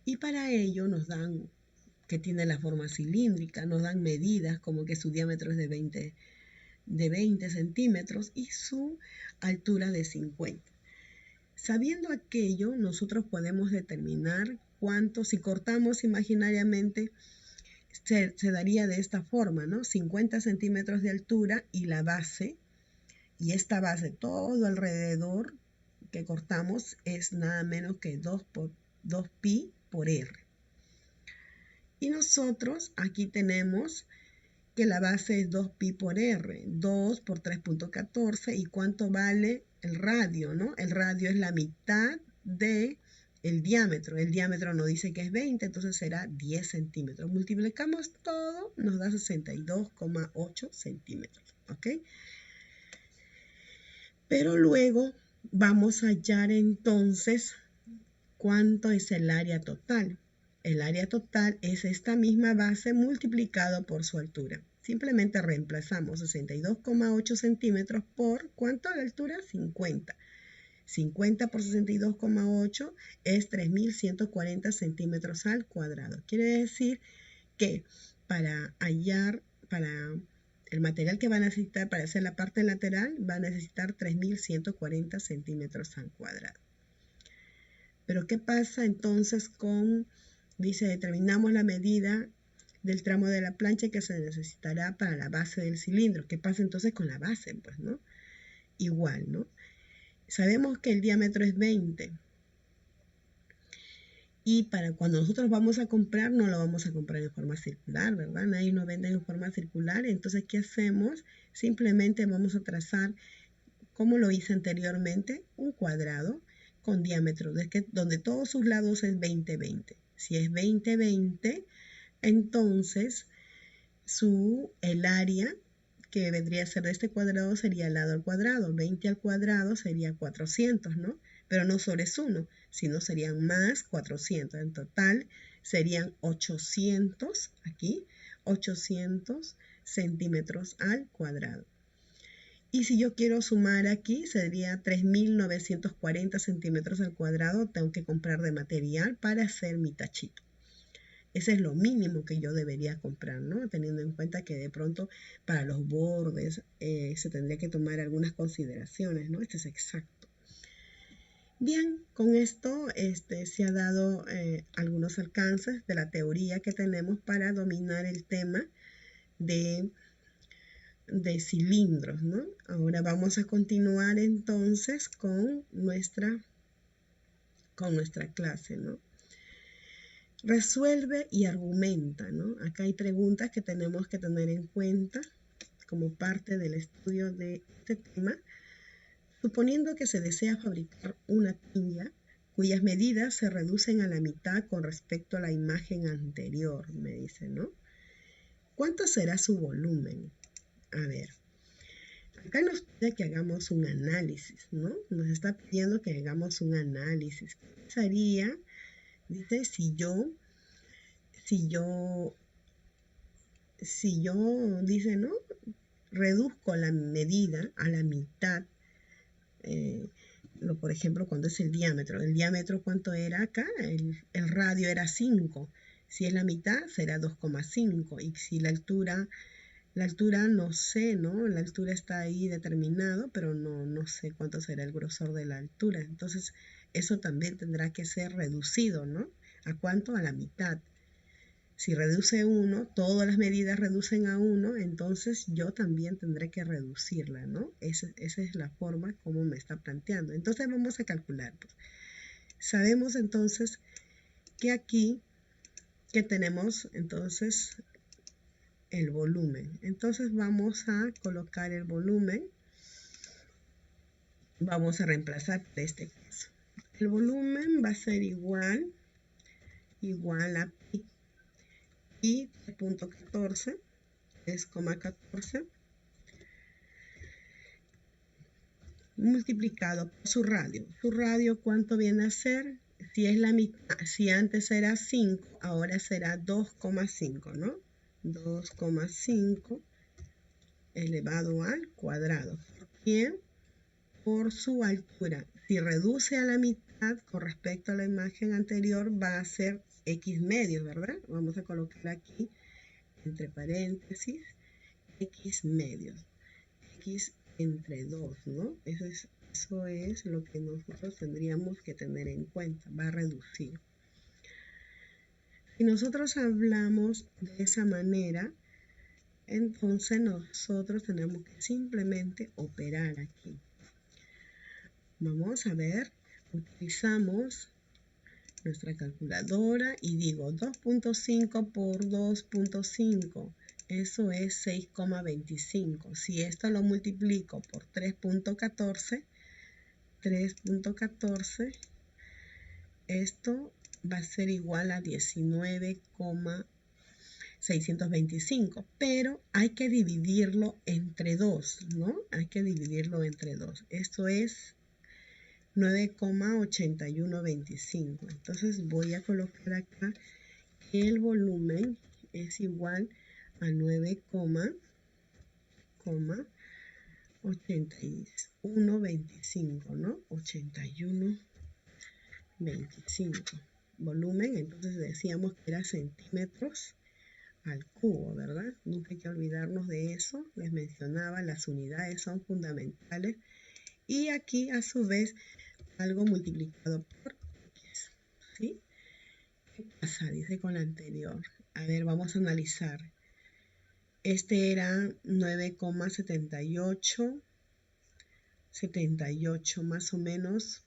Y para ello nos dan, que tiene la forma cilíndrica, nos dan medidas como que su diámetro es de 20 centímetros y su altura de 50. Sabiendo aquello, nosotros podemos determinar cuánto, si cortamos imaginariamente, se daría de esta forma, ¿no? 50 centímetros de altura y la base, y esta base todo alrededor que cortamos es nada menos que 2pi por r. Y nosotros aquí tenemos que la base es 2pi por r, 2 por 3.14, ¿y cuánto vale el radio, no? El radio es la mitad de el diámetro. El diámetro nos dice que es 20, entonces será 10 centímetros. Multiplicamos todo, nos da 62,8 centímetros, ¿ok? Pero luego vamos a hallar entonces cuánto es el área total. El área total es esta misma base multiplicado por su altura. Simplemente reemplazamos 62,8 centímetros por, ¿cuánto la altura? 50. 50 por 62,8 es 3.140 centímetros al cuadrado. Quiere decir que para el material que va a necesitar para hacer la parte lateral, va a necesitar 3.140 centímetros al cuadrado. Pero ¿qué pasa entonces dice, determinamos la medida del tramo de la plancha que se necesitará para la base del cilindro? ¿Qué pasa entonces con la base? Pues, ¿no? Igual, ¿no? Sabemos que el diámetro es 20. Y para cuando nosotros vamos a comprar, no lo vamos a comprar en forma circular, ¿verdad? Nadie nos vende en forma circular. Entonces, ¿qué hacemos? Simplemente vamos a trazar, como lo hice anteriormente, un cuadrado con diámetro, donde todos sus lados es 20-20. Si es 20-20, entonces el área que vendría a ser de este cuadrado sería el lado al cuadrado. 20 al cuadrado sería 400, ¿no? Pero no solo es 1, sino serían más 400. En total serían 800, aquí, 800 centímetros al cuadrado. Y si yo quiero sumar aquí, sería 3.940 centímetros al cuadrado. Tengo que comprar de material para hacer mi tachito. Ese es lo mínimo que yo debería comprar, ¿no? Teniendo en cuenta que de pronto para los bordes se tendría que tomar algunas consideraciones, ¿no? Este es exacto. Bien, con esto se ha dado algunos alcances de la teoría que tenemos para dominar el tema de cilindros, ¿no? Ahora vamos a continuar entonces con nuestra clase, ¿no? Resuelve y argumenta, ¿no? Acá hay preguntas que tenemos que tener en cuenta como parte del estudio de este tema. Suponiendo que se desea fabricar una tilla cuyas medidas se reducen a la mitad con respecto a la imagen anterior, me dice, ¿no? ¿Cuánto será su volumen? A ver, acá nos pide que hagamos un análisis, ¿no? Nos está pidiendo que hagamos un análisis. ¿Qué pasaría? Dice, si yo, dice, ¿no? Reduzco la medida a la mitad, por ejemplo, cuando es el diámetro, ¿cuánto era acá? El radio era 5. Si es la mitad, será 2,5. Y si la altura no sé, ¿no? La altura está ahí determinado, pero no sé cuánto será el grosor de la altura. Entonces, eso también tendrá que ser reducido, ¿no? ¿A cuánto? A la mitad. Si reduce 1, todas las medidas reducen a 1, entonces yo también tendré que reducirla, ¿no? Esa es la forma como me está planteando. Entonces vamos a calcular. Pues. Sabemos entonces que aquí que tenemos entonces el volumen. Entonces vamos a colocar el volumen. Vamos a reemplazar este caso. El volumen va a ser igual a pi. Y 3.14, 3,14 multiplicado por su radio. Su radio, ¿cuánto viene a ser? Si es la mitad, si antes era 5, ahora será 2,5, ¿no? 2,5 elevado al cuadrado. Bien, por su altura. Si reduce a la mitad con respecto a la imagen anterior, va a ser x medios, ¿verdad? Vamos a colocar aquí entre paréntesis x medios, x entre 2, ¿no? Eso es lo que nosotros tendríamos que tener en cuenta, va a reducir. Si nosotros hablamos de esa manera, entonces nosotros tenemos que simplemente operar aquí. Vamos a ver, utilizamos nuestra calculadora y digo 2.5 por 2.5. Eso es 6,25. Si esto lo multiplico por 3.14, esto va a ser igual a 19,625. Pero hay que dividirlo entre 2, ¿no? Hay que dividirlo entre 2. Esto es 9,8125. Entonces voy a colocar acá que el volumen es igual a 9,8125, ¿no? 8125. Volumen, entonces decíamos que era centímetros al cubo, ¿verdad? Nunca hay que olvidarnos de eso. Les mencionaba, las unidades son fundamentales. Y aquí, a su vez, algo multiplicado por x, ¿sí? ¿Qué pasa? Dice con la anterior. A ver, vamos a analizar. Este era 9,78 más o menos.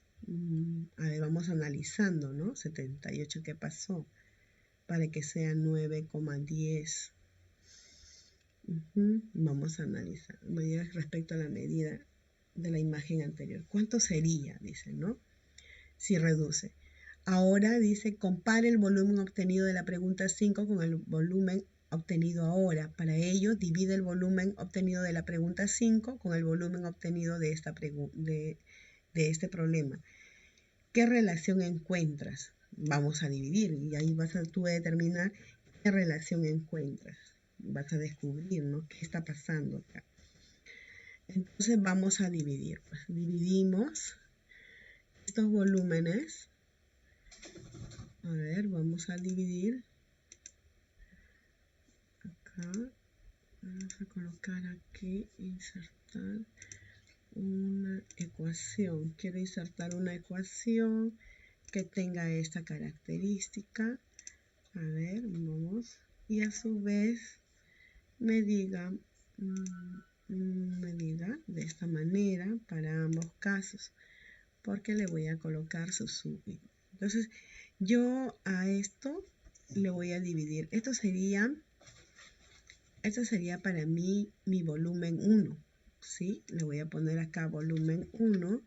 A ver, vamos analizando, ¿no? 78, ¿qué pasó? Para que sea 9,10. Vamos a analizar. Respecto a la medida de la imagen anterior. ¿Cuánto sería? Dice, ¿no? Si reduce. Ahora dice, compare el volumen obtenido de la pregunta 5 con el volumen obtenido ahora. Para ello, divide el volumen obtenido de la pregunta 5 con el volumen obtenido de este problema. ¿Qué relación encuentras? Vamos a dividir y ahí vas a tú determinar qué relación encuentras. Vas a descubrir, ¿no?, qué está pasando acá. Entonces vamos a dividir. Pues dividimos estos volúmenes. A ver, vamos a dividir. Acá. Vamos a colocar aquí, insertar una ecuación. Quiero insertar una ecuación que tenga esta característica. A ver, vamos. Y a su vez me diga de esta manera para ambos casos, porque le voy a colocar su subíndice. Entonces, yo a esto le voy a dividir. Esto sería para mí mi volumen 1. ¿Sí? Le voy a poner acá volumen 1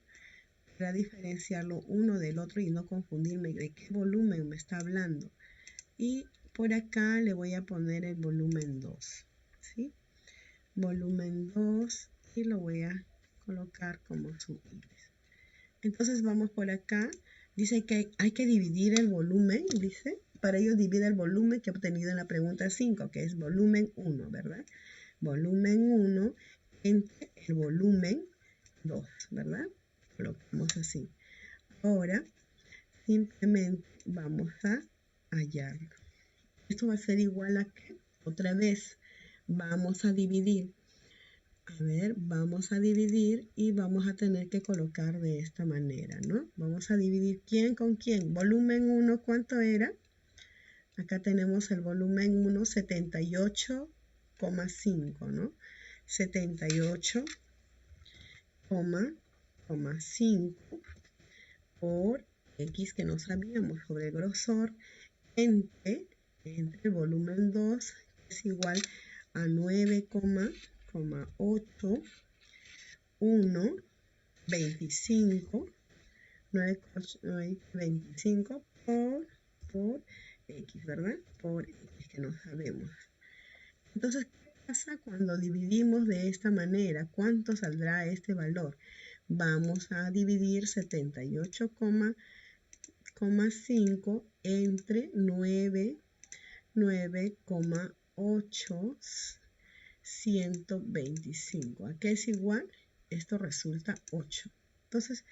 para diferenciarlo uno del otro y no confundirme de qué volumen me está hablando. Y por acá le voy a poner el volumen 2. ¿Sí? Volumen 2 y lo voy a colocar como subíndice. Entonces vamos por acá. Dice que hay que dividir el volumen, dice. Para ello divide el volumen que he obtenido en la pregunta 5, que es volumen 1, ¿verdad? Volumen 1 entre el volumen 2, ¿verdad? Colocamos así. Ahora, simplemente vamos a hallarlo. Esto va a ser igual a que, otra vez, vamos a dividir. A ver, vamos a dividir y vamos a tener que colocar de esta manera, ¿no? Vamos a dividir ¿quién con quién? Volumen 1, ¿cuánto era? Acá tenemos el volumen 1, 78,5, ¿no? 78,5 por X que no sabíamos sobre el grosor entre el volumen 2, que es igual a 9,8, 1, 25, 9,25 por X, ¿verdad? Por X que no sabemos. Entonces, ¿qué pasa cuando dividimos de esta manera? ¿Cuánto saldrá este valor? Vamos a dividir 78,5 entre 9,8, 125. ¿A qué es igual? Esto resulta 8. Entonces,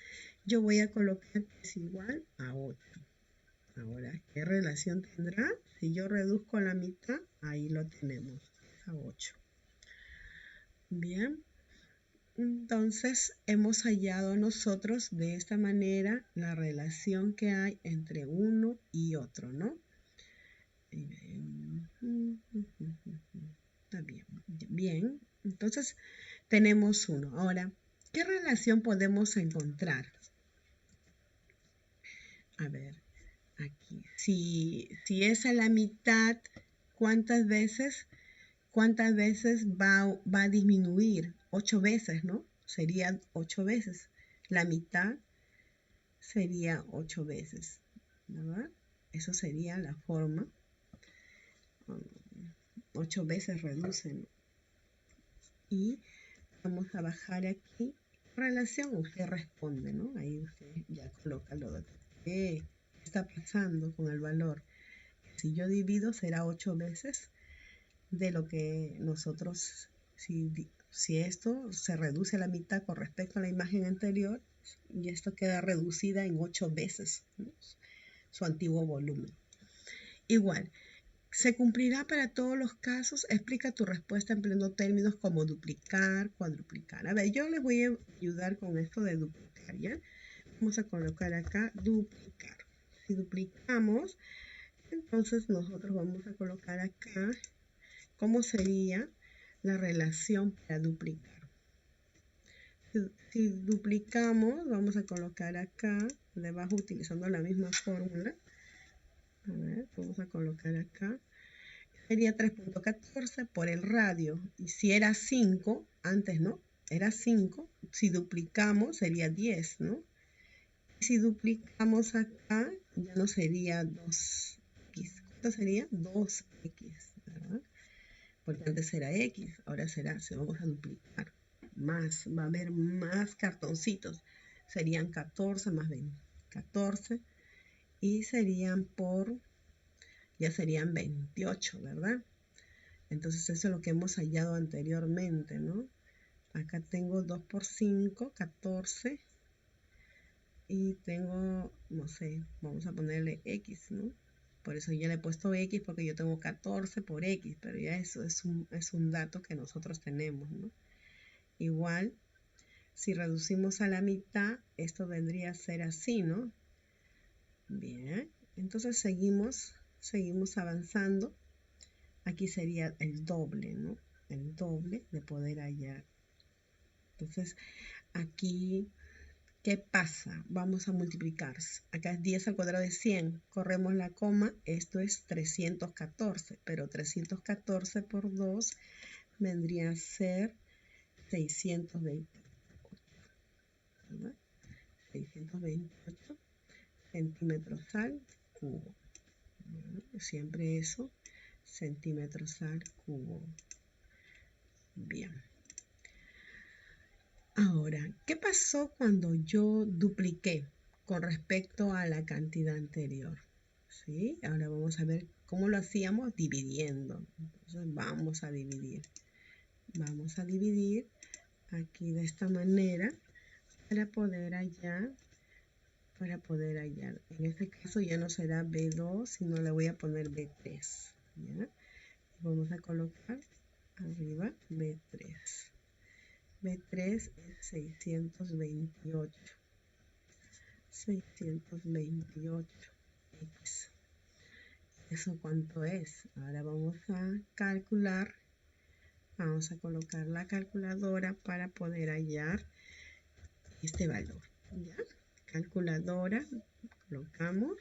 yo voy a colocar que es igual a 8. Ahora, ¿qué relación tendrá? Si yo reduzco a la mitad, ahí lo tenemos, a 8. Bien, entonces hemos hallado nosotros de esta manera la relación que hay entre uno y otro, ¿no? Está bien. Bien, entonces tenemos uno. Ahora, ¿qué relación podemos encontrar? A ver, aquí. Si es a la mitad, ¿cuántas veces va a disminuir? 8 veces, ¿no? Serían 8 veces. La mitad sería 8 veces, ¿verdad? Eso sería la forma. 8 veces reducen. Y vamos a bajar aquí. Relación, usted responde, ¿no? Ahí usted ya coloca lo de qué está pasando con el valor. Si yo divido será 8 veces de lo que nosotros, si esto se reduce a la mitad con respecto a la imagen anterior, y esto queda reducida en 8 veces, ¿no?, su antiguo volumen. Igual, ¿se cumplirá para todos los casos? Explica tu respuesta empleando términos como duplicar, cuadruplicar. A ver, yo les voy a ayudar con esto de duplicar, ¿ya? Vamos a colocar acá duplicar. Si duplicamos, entonces nosotros vamos a colocar acá cómo sería la relación para duplicar. Si duplicamos, vamos a colocar acá debajo utilizando la misma fórmula. A ver, vamos a colocar acá. Sería 3.14 por el radio. Y si era 5, antes no, era 5. Si duplicamos sería 10, ¿no? Y si duplicamos acá, ya no sería 2x. ¿Cuánto sería? 2x, ¿verdad? porque antes era X, ahora será, se vamos a duplicar. Más, va a haber más cartoncitos. Serían 14 más 20, 14 y serían ya serían 28, ¿verdad? Entonces eso es lo que hemos hallado anteriormente, ¿no? Acá tengo 2 por 5, 14. Y tengo, no sé, vamos a ponerle X, ¿no? Por eso ya le he puesto X porque yo tengo 14 por X, pero ya eso es un dato que nosotros tenemos, ¿no? Igual, si reducimos a la mitad, esto vendría a ser así, ¿no? Bien, entonces seguimos avanzando. Aquí sería el doble, ¿no? El doble de poder hallar. Entonces, aquí, ¿qué pasa? Vamos a multiplicar. Acá es 10 al cuadrado de 100. Corremos la coma. Esto es 314. Pero 314 por 2 vendría a ser 628. ¿Verdad? 628 centímetros al cubo. Siempre eso, centímetros al cubo. Bien. Ahora, ¿qué pasó cuando yo dupliqué con respecto a la cantidad anterior? ¿Sí? Ahora vamos a ver cómo lo hacíamos dividiendo. Entonces vamos a dividir. Vamos a dividir aquí de esta manera para poder hallar. En este caso ya no será B2, sino le voy a poner B3. ¿Ya? Vamos a colocar arriba B3. B3 es 628. 628X. ¿Eso cuánto es? Ahora vamos a calcular. Vamos a colocar la calculadora para poder hallar este valor. ¿Ya? Calculadora, colocamos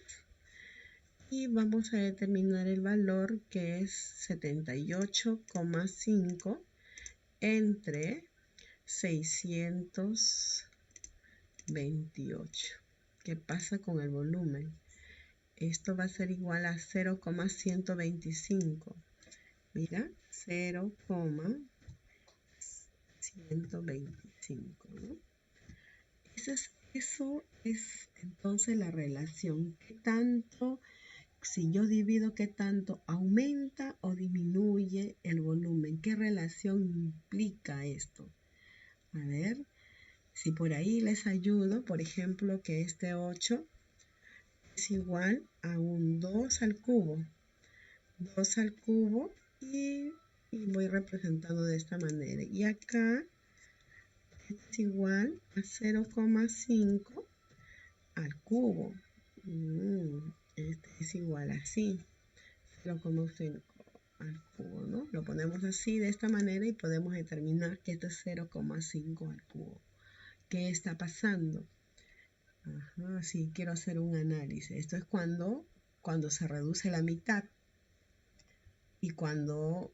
y vamos a determinar el valor que es 78,5 entre 628. ¿Qué pasa con el volumen? Esto va a ser igual a 0,125. Mira, 0,125, ¿no? Eso es entonces la relación. ¿Qué tanto, si yo divido, qué tanto aumenta o disminuye el volumen? ¿Qué relación implica esto? A ver, si por ahí les ayudo, por ejemplo, que este 8 es igual a un 2 al cubo. 2 al cubo y voy representando de esta manera. Y acá es igual a 0,5 al cubo. Este es igual así. 0,5 al cubo, ¿no? Lo ponemos así de esta manera y podemos determinar que esto es 0,5 al cubo. ¿Qué está pasando? Ajá, sí, quiero hacer un análisis. Esto es cuando se reduce la mitad y cuando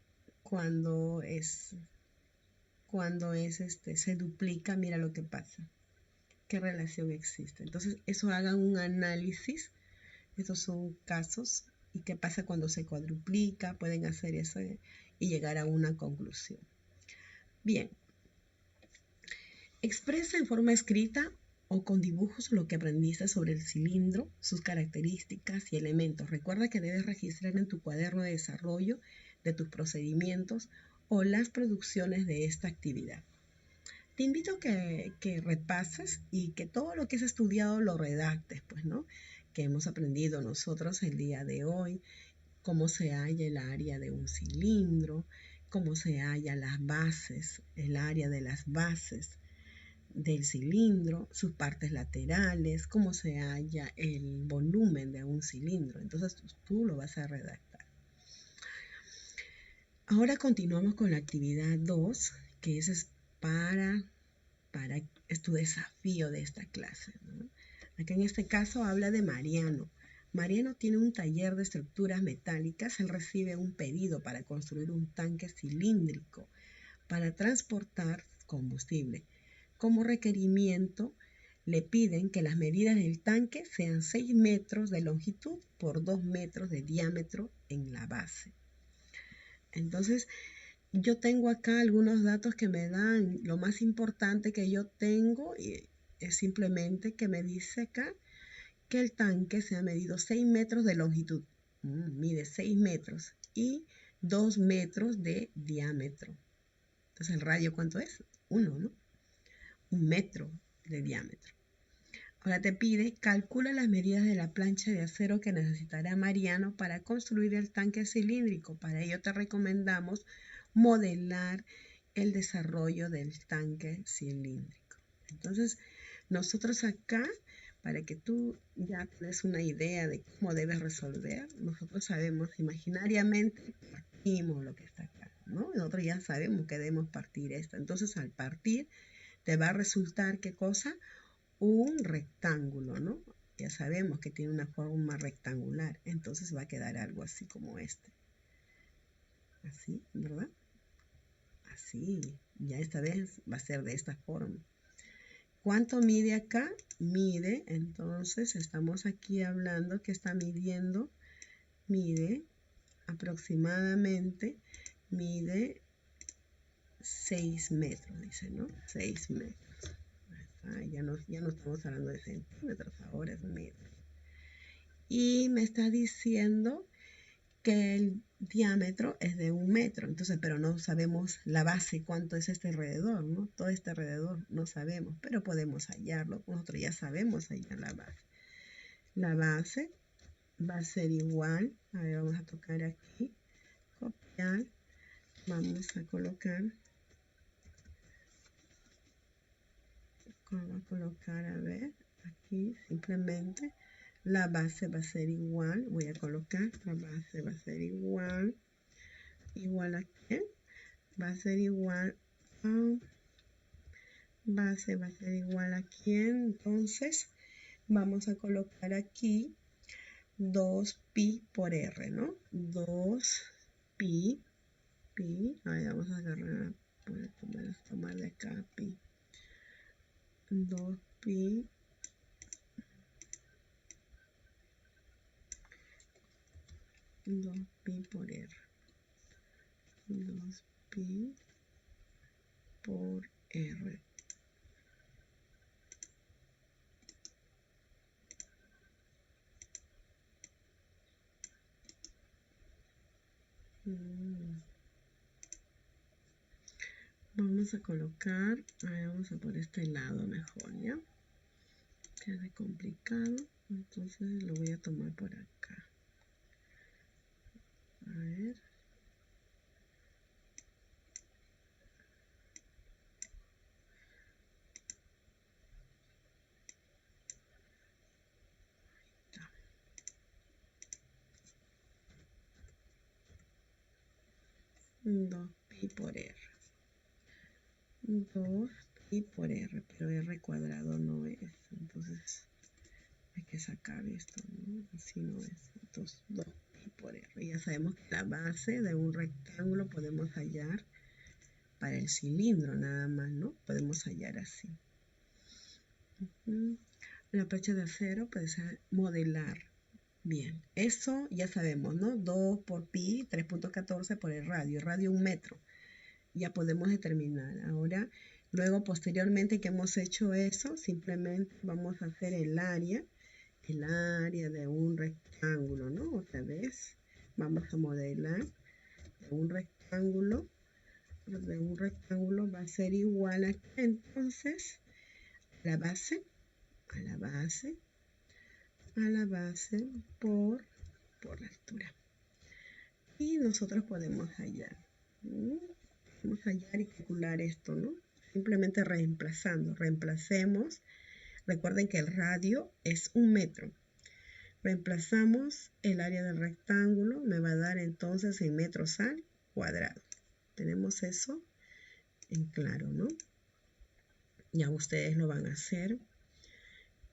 se duplica, mira lo que pasa. ¿Qué relación existe? Entonces, eso hagan un análisis. Estos son casos. ¿Y qué pasa cuando se cuadruplica? Pueden hacer eso y llegar a una conclusión. Bien. Expresa en forma escrita o con dibujos lo que aprendiste sobre el cilindro, sus características y elementos. Recuerda que debes registrar en tu cuaderno de desarrollo de tus procedimientos o las producciones de esta actividad. Te invito a que repases y que todo lo que has estudiado lo redactes, pues, ¿no? Que hemos aprendido nosotros el día de hoy, cómo se halla el área de un cilindro, cómo se halla las bases, el área de las bases del cilindro, sus partes laterales, cómo se halla el volumen de un cilindro. Entonces tú lo vas a redactar. Ahora continuamos con la actividad 2, que es para es tu desafío de esta clase, ¿no? Acá en este caso habla de Mariano. Mariano tiene un taller de estructuras metálicas. Él recibe un pedido para construir un tanque cilíndrico para transportar combustible. Como requerimiento, le piden que las medidas del tanque sean 6 metros de longitud por 2 metros de diámetro en la base. Entonces, yo tengo acá algunos datos que me dan. Lo más importante que yo tengo es simplemente que me dice acá que el tanque se ha medido 6 metros de longitud. Mide 6 metros y 2 metros de diámetro. Entonces, ¿el radio cuánto es? 1, ¿no? 1 metro de diámetro. Ahora te pide, calcula las medidas de la plancha de acero que necesitará Mariano para construir el tanque cilíndrico. Para ello te recomendamos modelar el desarrollo del tanque cilíndrico. Entonces, nosotros acá, para que tú ya tengas una idea de cómo debes resolver, nosotros sabemos imaginariamente, partimos lo que está acá, ¿no? Nosotros ya sabemos que debemos partir esto. Entonces, al partir, te va a resultar, ¿qué cosa? Un rectángulo, ¿no? Ya sabemos que tiene una forma rectangular, entonces va a quedar algo así como este. Así, ¿verdad? Así, ya esta vez va a ser de esta forma. ¿Cuánto mide acá? Mide, entonces estamos aquí hablando que está midiendo, mide aproximadamente, mide 6 metros, dice, ¿no? 6 metros. Ya no estamos hablando de centímetros, ahora es metros. Y me está diciendo que el diámetro es de 1 metro, entonces, pero no sabemos la base, cuánto es este alrededor, ¿no? Todo este alrededor no sabemos, pero podemos hallarlo. Nosotros ya sabemos hallar la base. La base va a ser igual, a ver, vamos a tocar aquí, copiar, vamos a colocar, a ver, aquí simplemente la base va a ser igual, voy a colocar, la base va a ser igual a qué, va a ser igual a, base va a ser igual a quién, entonces vamos a colocar aquí 2pi por r, ¿no? 2pi, ahí vamos a agarrar, tomar de acá pi, 2pi por r, 2pi por r. Vamos a colocar, vamos a por este lado mejor, ¿ya? Queda complicado, entonces lo voy a tomar por acá. A ver. Ahí está. 2pi por r. 2pi por r, pero r cuadrado no es, entonces hay que sacar esto, ¿no? Así no es, entonces 2pi por r. Ya sabemos que la base de un rectángulo podemos hallar para el cilindro nada más, ¿no? Podemos hallar así. La plancha de acero puede ser modelar. Bien, eso ya sabemos, ¿no? 2 por pi, 3.14 por el radio 1 metro. Ya podemos determinar. Ahora, luego, posteriormente que hemos hecho eso, simplemente vamos a hacer el área de un rectángulo, ¿no? Otra vez, vamos a modelar de un rectángulo. De un rectángulo va a ser igual a, entonces, la base por la altura. Y nosotros podemos hallar, ¿no? Podemos hallar y calcular esto, ¿no? Simplemente reemplacemos. Recuerden que el radio es 1 metro. Reemplazamos el área del rectángulo, me va a dar entonces en metros al cuadrado. Tenemos eso en claro, ¿no? Ya ustedes lo van a hacer.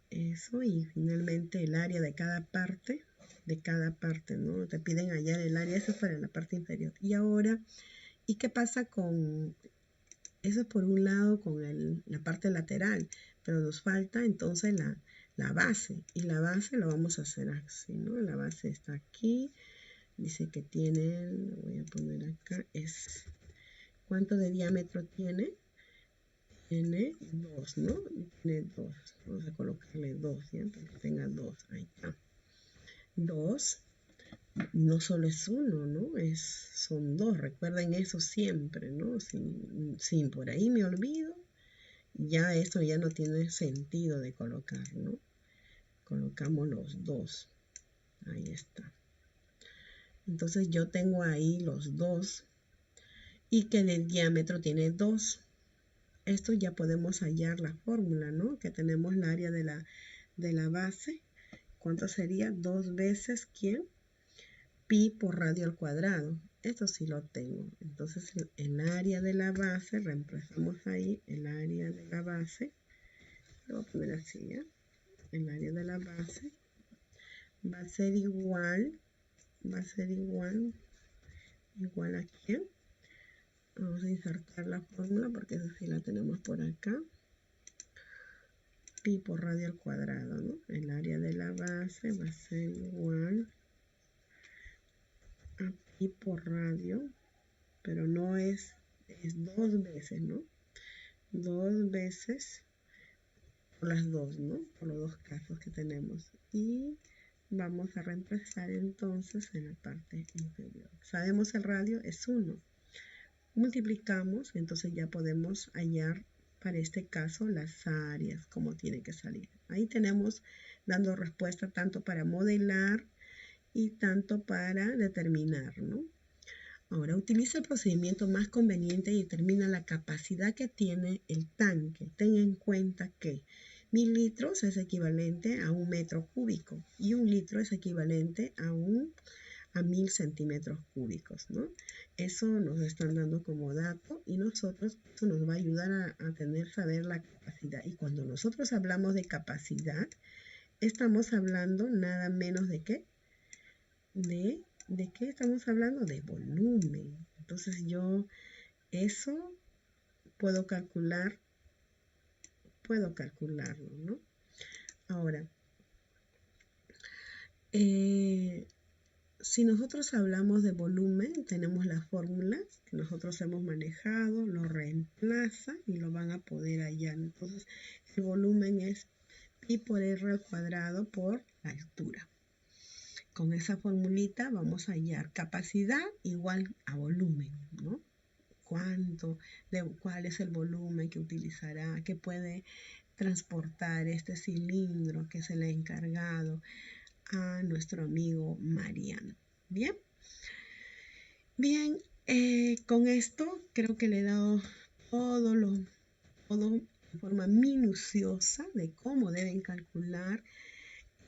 Eso, y finalmente el área de cada parte, ¿no? Te piden hallar el área, eso es para la parte inferior. Y ahora, ¿y qué pasa con, eso por un lado con la parte lateral, pero nos falta entonces la base, y la base lo vamos a hacer así, ¿no? La base está aquí, dice que tiene, lo voy a poner acá, es ¿Cuánto de diámetro tiene? Tiene 2, ¿no? Tiene 2. Vamos a colocarle 2, ¿ya? Para que tenga 2. Ahí está. 2. No solo es uno, ¿no? Son 2. Recuerden eso siempre, ¿no? Sin por ahí me olvido, ya esto ya no tiene sentido de colocar, ¿no? Colocamos los 2. Ahí está. Entonces yo tengo ahí los 2 y que el diámetro tiene 2. Esto ya podemos hallar la fórmula, ¿no? Que tenemos el área de la base. ¿Cuánto sería? 2 veces, ¿quién? Pi por radio al cuadrado. Esto sí lo tengo. Entonces el área de la base, reemplazamos ahí el área de la base. Lo voy a poner así, ¿ya? El área de la base va a ser igual a ¿quién? Vamos a insertar la fórmula porque esa sí la tenemos por acá. Pi por radio al cuadrado, ¿no? El área de la base va a ser igual a pi por radio, pero no es 2 veces, ¿no? 2 veces por las 2, ¿no? Por los 2 casos que tenemos. Y vamos a reemplazar entonces en la parte inferior. Sabemos el radio es 1. Multiplicamos, entonces ya podemos hallar para este caso las áreas, como tiene que salir. Ahí tenemos dando respuesta tanto para modelar y tanto para determinar, ¿no? Ahora utiliza el procedimiento más conveniente y determina la capacidad que tiene el tanque. Ten en cuenta que 1000 litros es equivalente a 1 metro cúbico y 1 litro es equivalente a 1000 centímetros cúbicos, ¿no? Eso nos están dando como dato y nosotros, eso nos va a ayudar a saber la capacidad. Y cuando nosotros hablamos de capacidad, estamos hablando nada menos de qué, ¿de qué estamos hablando? De volumen. Entonces yo eso puedo calcularlo, ¿no? Ahora, si nosotros hablamos de volumen, tenemos la fórmula que nosotros hemos manejado, lo reemplaza y lo van a poder hallar. Entonces, el volumen es pi por r al cuadrado por la altura. Con esa formulita vamos a hallar capacidad igual a volumen, ¿no? ¿Cuál es el volumen que utilizará, que puede transportar este cilindro que se le ha encargado a nuestro amigo Mariano? Bien, con esto creo que le he dado todo de forma minuciosa de cómo deben calcular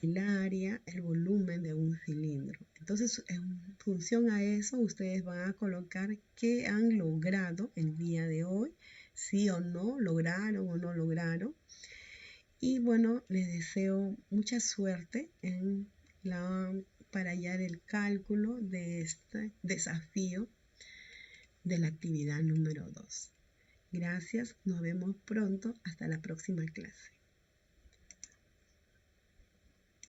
el área, el volumen de un cilindro. Entonces, en función a eso, ustedes van a colocar qué han logrado el día de hoy, sí o no, lograron o no lograron. Y bueno, les deseo mucha suerte para hallar el cálculo de este desafío de la actividad número 2. Gracias, nos vemos pronto, hasta la próxima clase.